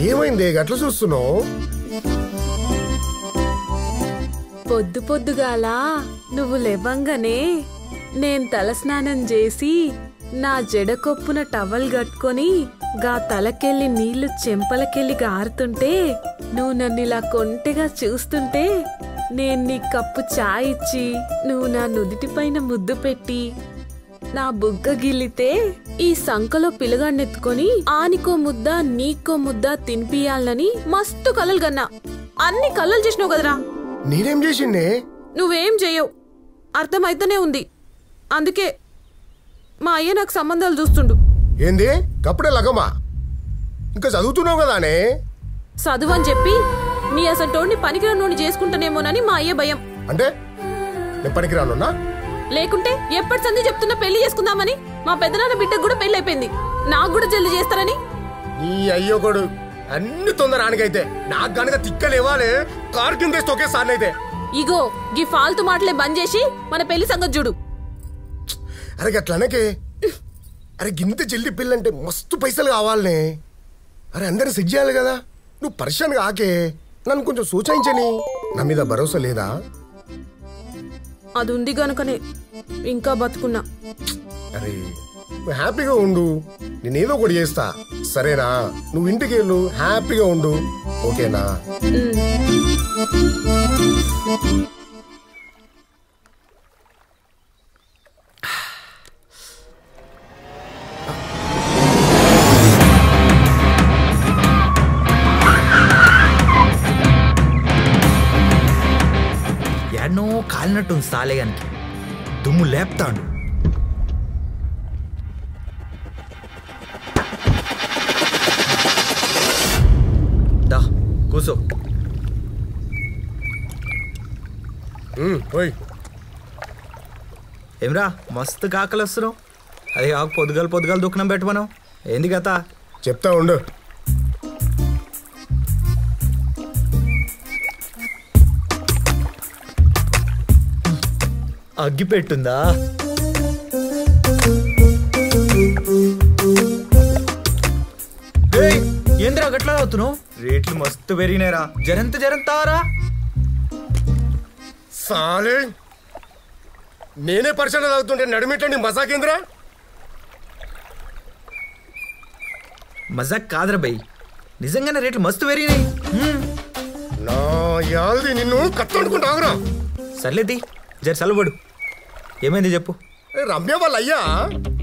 ఏమైంది గట్ల చూస్తున్నావు? పొద్దు పొద్దుగాల నువ్వు లేవంగానే నేను తలస్నానం చేసి నా జడకొప్పున టవల్ కట్టుకొని గా తలకెళ్ళి నీళ్లు చెంపలకెళ్ళి గారుతుంటే నువ్వు నన్నిలా కొంటెగా చూస్తుంటే నేను నీ కప్పు చాయ్ ఇచ్చి నువ్వు నా నుదిటిపైన ముద్దు పెట్టి నా బుగ్గ గిల్లితే ఈ సంకలో పిల్లగాన్నెత్తుకొని ఆనికో ముద్ద నీకో ముద్ద తినిపియాలని మస్తు కలలు కన్నా. అన్ని కలలు చేసినావు కదరా. నేనేం చేసిండే? నువ్వేం చేయవు, అర్థమైతేనే ఉంది. అందుకే మా అయ్య నాకు సంబంధాలు చూస్తుండు. ఏంది కప్పుడే లగమా? ఇంకా చదువుతున్నావు కదానే? చదువు అని చెప్పి నీ అసంటోడిని పనికిరానోని చేసుకుంటానేమోనని మా అయ్య భయం. అంటే నేను పనికిరానున్నా? లేకుంటే ఎప్పటి సంది చెప్తున్నా పెళ్లి చేసుకుందామని. మా పెద్దనాన్న బిడ్డకు కూడా పెళ్లి అయిపోయింది, నాకు కూడా జల్ది చేస్తారని. నీ అయ్యోకొడు అన్ని తొందరానికైతే నాకు గనక తిక్కలేవాలే కారు కింద ఒకే సార్నైతే. ఇగో గీ ఫాల్తు మాటలే బంద్ చేసి మన పెళ్లి సంగతి చూడు. అరే గట్లనకే. అరే గింత జల్ది పెళ్ళంటే మస్తు పైసలు కావాలనే. అరే అందరిని సెట్ చేయాలి కదా. నువ్వు పరిశాన్ కాకే, నన్ను కొంచెం సూచించని. నా మీద భరోసా లేదా? అది ఉంది గనుకనే ఇంకా బతుకున్నా. అరే నువ్వు హ్యాపీగా ఉండు, నేనేదో ఒకటి చేస్తా సరేనా? నువ్వు ఇంటికి వెళ్ళు, హ్యాపీగా ఉండు, ఓకేనా? ఎన్నో కాలినట్టుంది సాలేగానికి, దుమ్ము లేపుతాడు. దా కూసో. ఏమ్రా మస్తు కాకలు వస్తున్నావు? అది కాక పొద్దుగాలు దుఃఖనం పెట్టమను. ఏంది కథ? చెప్తా ఉండు. అగ్గి పెట్టుందా? ఏంద్రా గట్లా అవుతున్నావు? రేట్లు మస్తు పెరిగినారా, జరంతారా. సాలే నేనే పరిచయం అవుతుంటే నడిమిట్లండి మజాకేంద్రా? మజాక్ కాదురా బై, నిజంగానే రేట్లు మస్తు పెరిగినాయి. నా యాల్ది నిన్ను కట్టనుకుంటావురా. సర్లేది జర చల్లబడు. ఏమైంది చెప్పు. రమ్య వాళ్ళ అయ్యా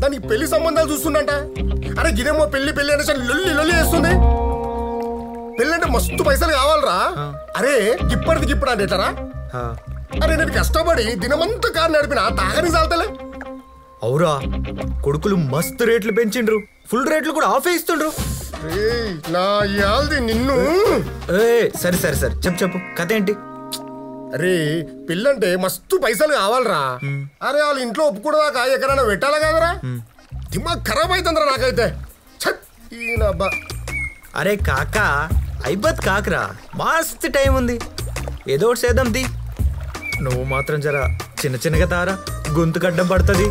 దానికి పెళ్లి సంబంధాలు చూస్తుండంట. అరే గినేమో పెళ్లి అనేసి లొల్లి వేస్తుంది. పెళ్ళి అంటే మస్తు పైసలు కావాలరా. అరే ఇప్పటికి ఇప్పుడు అంటేటారా? అరే నేను కష్టపడి దినమంతా కారు నడిపిన తాగని చాలతలే. అవురా, కొడుకులు మస్తు రేట్లు పెంచిండ్రు, ఫుల్ రేట్లు కూడా ఆఫే ఇస్తుండ్రు. నా యాల్ది నిన్ను. సరే చెప్పు కథ ఏంటి? అరే పిల్లంటే మస్తు పైసలు కావాలరా. అరే వాళ్ళ ఇంట్లో ఒప్పుకునేదాకా ఎక్కడైనా పెట్టాలా కదరా? దిమాగ్ ఖరాబ్ అవుతుందిరా నాకైతే. అరే కాకా అయిపోత్ కాకరా, మస్తు టైం ఉంది, ఏదో ఒకటి చేద్దాం ది. నువ్వు మాత్రం జర చిన్నగా తారా, గొంతు గడ్డం పడుతుంది.